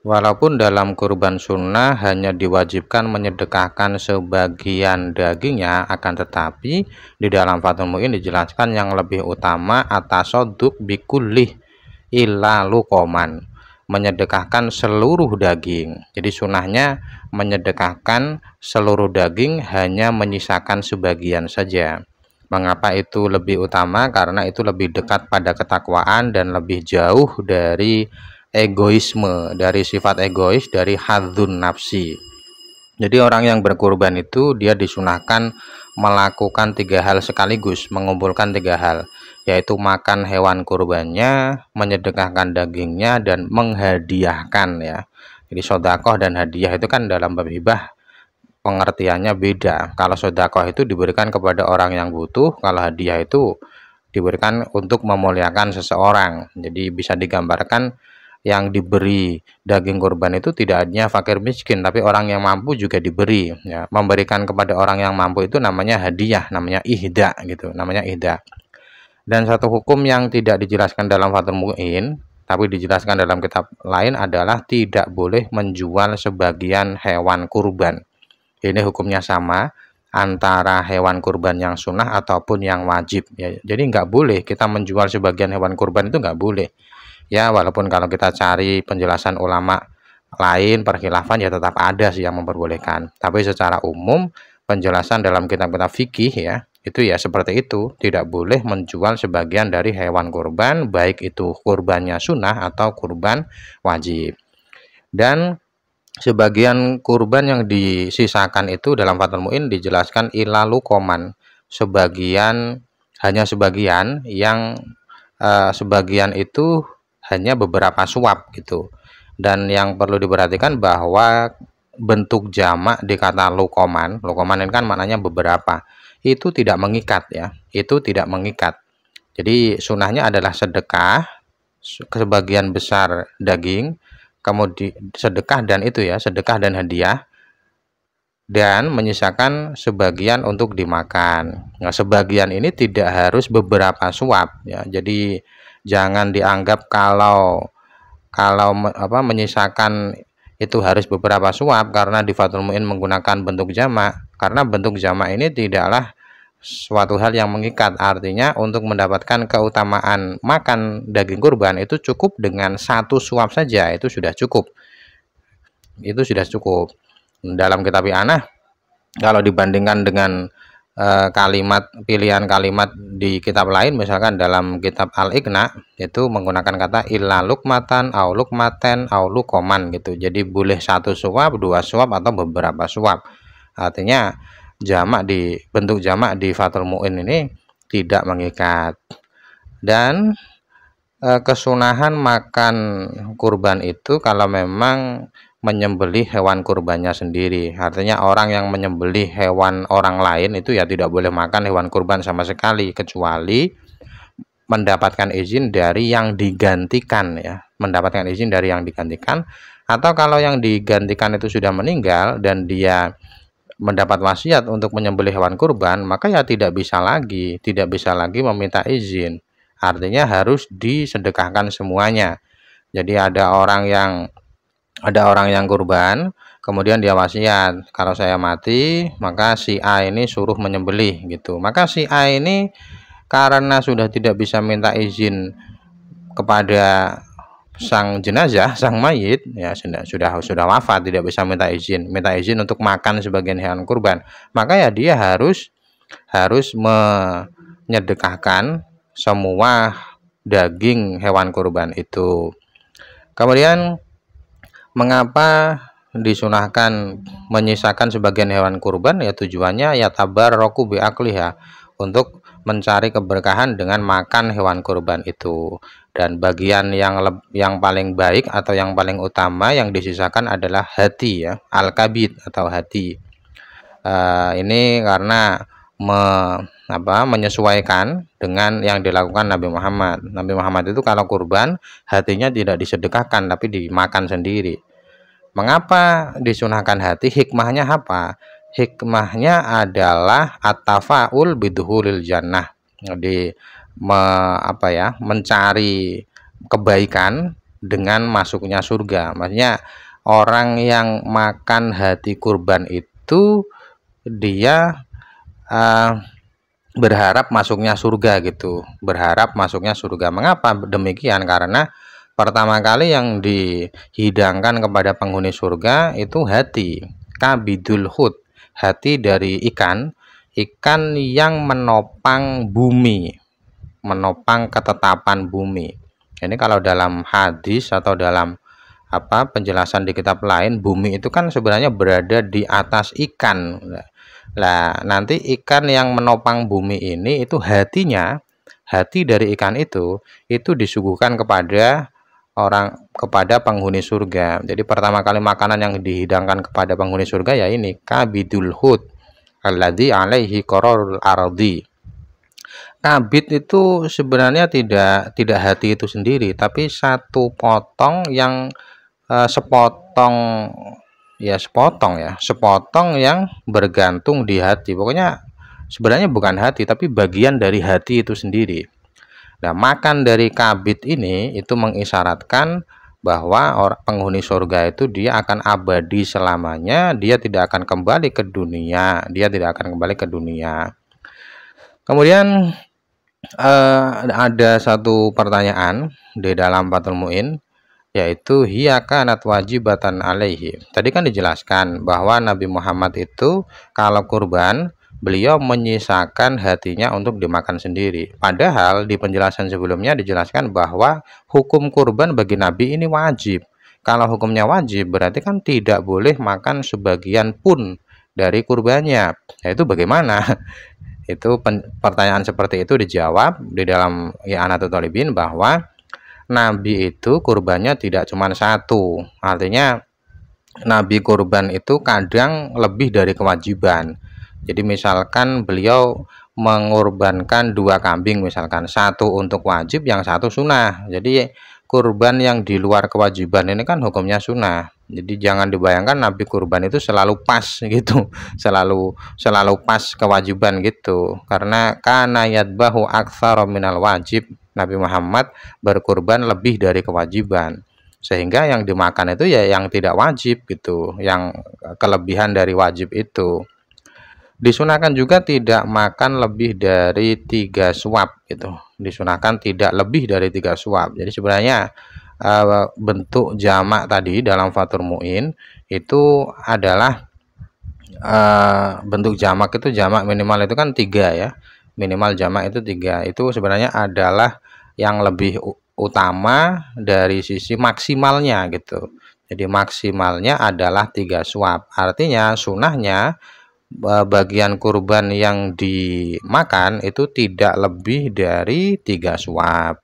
Walaupun dalam kurban sunnah hanya diwajibkan menyedekahkan sebagian dagingnya, akan tetapi di dalam Fathul Mu'in dijelaskan yang lebih utama atasodduk bikulih illa luqoman, menyedekahkan seluruh daging. Jadi sunnahnya menyedekahkan seluruh daging, hanya menyisakan sebagian saja. Mengapa itu lebih utama? Karena itu lebih dekat pada ketakwaan dan lebih jauh dari egoisme, dari sifat egois, dari hadzun nafsi. Jadi orang yang berkurban itu dia disunahkan melakukan 3 hal sekaligus, mengumpulkan 3 hal, yaitu makan hewan kurbannya, menyedekahkan dagingnya, dan menghadiahkan ya. Jadi sedekah dan hadiah itu kan dalam bab hibah pengertiannya beda. Kalau sedekah itu diberikan kepada orang yang butuh, kalau hadiah itu diberikan untuk memuliakan seseorang. Jadi bisa digambarkan yang diberi daging kurban itu tidak hanya fakir miskin, tapi orang yang mampu juga diberi ya. Memberikan kepada orang yang mampu itu namanya hadiah, namanya ihda gitu, namanya ihda. Dan satu hukum yang tidak dijelaskan dalam Fathul Mu'in tapi dijelaskan dalam kitab lain adalah tidak boleh menjual sebagian hewan kurban. Ini hukumnya sama antara hewan kurban yang sunnah ataupun yang wajib ya. Jadi nggak boleh kita menjual sebagian hewan kurban, itu nggak boleh ya. Walaupun kalau kita cari penjelasan ulama lain perkhilafan ya tetap ada sih yang memperbolehkan, tapi secara umum penjelasan dalam kitab-kitab fikih ya itu ya seperti itu, tidak boleh menjual sebagian dari hewan kurban, baik itu kurbannya sunnah atau kurban wajib. Dan sebagian kurban yang disisakan itu dalam Fathul Mu'in dijelaskan ilalu koman, sebagian, hanya sebagian, yang sebagian itu hanya beberapa suap gitu. Dan yang perlu diperhatikan bahwa bentuk jamak di kata lukoman, lukoman ini kan maknanya beberapa, itu tidak mengikat ya, itu tidak mengikat. Jadi sunnahnya adalah sedekah sebagian besar daging, kemudian sedekah dan itu ya, sedekah dan hadiah, dan menyisakan sebagian untuk dimakan. Nah, sebagian ini tidak harus beberapa suap ya. Jadi jangan dianggap kalau menyisakan itu harus beberapa suap karena di Fathul Mu'in menggunakan bentuk jamak, karena bentuk jamak ini tidaklah suatu hal yang mengikat. Artinya untuk mendapatkan keutamaan makan daging kurban itu cukup dengan 1 suap saja, itu sudah cukup. Itu sudah cukup. Dalam kitab I'anah kalau dibandingkan dengan kalimat, pilihan kalimat di kitab lain, misalkan dalam kitab Al-Iqna itu menggunakan kata illa lukmatan au lukmaten au lukoman gitu. Jadi boleh 1 suap, 2 suap, atau beberapa suap. Artinya jamak, di bentuk jamak di Fathul Mu'in ini tidak mengikat. Dan kesunahan makan kurban itu kalau memang menyembelih hewan kurbannya sendiri. Artinya orang yang menyembelih hewan orang lain itu ya tidak boleh makan hewan kurban sama sekali, kecuali mendapatkan izin dari yang digantikan ya, mendapatkan izin dari yang digantikan. Atau kalau yang digantikan itu sudah meninggal dan dia mendapat wasiat untuk menyembelih hewan kurban, maka ya tidak bisa lagi meminta izin. Artinya harus disedekahkan semuanya. Jadi ada orang yang kurban, kemudian dia wasiat, kalau saya mati maka si A ini suruh menyembelih gitu. Maka si A ini karena sudah tidak bisa minta izin kepada sang jenazah, sang mayit ya, sudah wafat, tidak bisa minta izin untuk makan sebagian hewan kurban, maka ya dia harus menyedekahkan semua daging hewan kurban itu. Kemudian mengapa disunahkan menyisakan sebagian hewan kurban? Ya tujuannya ya tabarruku bi akliha, untuk mencari keberkahan dengan makan hewan kurban itu. Dan bagian yang paling baik atau yang paling utama yang disisakan adalah hati ya, al-kabid atau hati. Ini karena menyesuaikan dengan yang dilakukan Nabi Muhammad. Nabi Muhammad itu kalau kurban hatinya tidak disedekahkan tapi dimakan sendiri. Mengapa disunahkan hati? Hikmahnya apa? Hikmahnya adalah at-tafaul bidhulil jannah. Jadi mencari kebaikan dengan masuknya surga. Maksudnya orang yang makan hati kurban itu dia berharap masuknya surga gitu, berharap masuknya surga. Mengapa demikian? Karena pertama kali yang dihidangkan kepada penghuni surga itu hati, kabidul hud, hati dari ikan, ikan yang menopang bumi, menopang ketetapan bumi. Ini kalau dalam hadis atau dalam penjelasan di kitab lain, bumi itu kan sebenarnya berada di atas ikan. Nah, nanti ikan yang menopang bumi ini itu hatinya, hati dari ikan itu disuguhkan kepada kepada penghuni surga. Jadi pertama kali makanan yang dihidangkan kepada penghuni surga ya ini kabidul hud alladzi alaihi qararul ardi. Kabid itu sebenarnya tidak hati itu sendiri, tapi satu potong yang sepotong sepotong yang bergantung di hati. Pokoknya sebenarnya bukan hati, tapi bagian dari hati itu sendiri. Nah, makan dari kabid ini itu mengisyaratkan bahwa penghuni surga itu dia akan abadi selamanya, dia tidak akan kembali ke dunia, Kemudian ada satu pertanyaan di dalam Fathul Muin, yaitu hiya kanat wajibatan alaihi. Tadi kan dijelaskan bahwa Nabi Muhammad itu kalau kurban beliau menyisakan hatinya untuk dimakan sendiri. Padahal di penjelasan sebelumnya dijelaskan bahwa hukum kurban bagi Nabi ini wajib. Kalau hukumnya wajib berarti kan tidak boleh makan sebagian pun dari kurbannya. Itu bagaimana? Itu pertanyaan seperti itu dijawab di dalam I'anatul Thalibin bahwa Nabi itu kurbannya tidak cuma satu. Artinya Nabi kurban itu kadang lebih dari kewajiban. Jadi misalkan beliau mengorbankan 2 kambing, misalkan satu untuk wajib, yang satu sunnah. Jadi kurban yang di luar kewajiban ini kan hukumnya sunnah. Jadi jangan dibayangkan Nabi kurban itu selalu pas gitu, selalu pas kewajiban gitu. Karena kana yadbahu aktsara minal wajib. Nabi Muhammad berkurban lebih dari kewajiban. Sehingga yang dimakan itu ya yang tidak wajib gitu, yang kelebihan dari wajib itu. Disunahkan juga tidak makan lebih dari 3 suap gitu. Disunahkan tidak lebih dari 3 suap. Jadi sebenarnya bentuk jamak tadi dalam Fathul Muin itu adalah bentuk jamak itu jamak minimal itu kan 3 ya. Minimal jamak itu 3. Itu sebenarnya adalah yang lebih utama dari sisi maksimalnya gitu. Jadi maksimalnya adalah 3 suap. Artinya sunahnya bagian kurban yang dimakan itu tidak lebih dari 3 suap.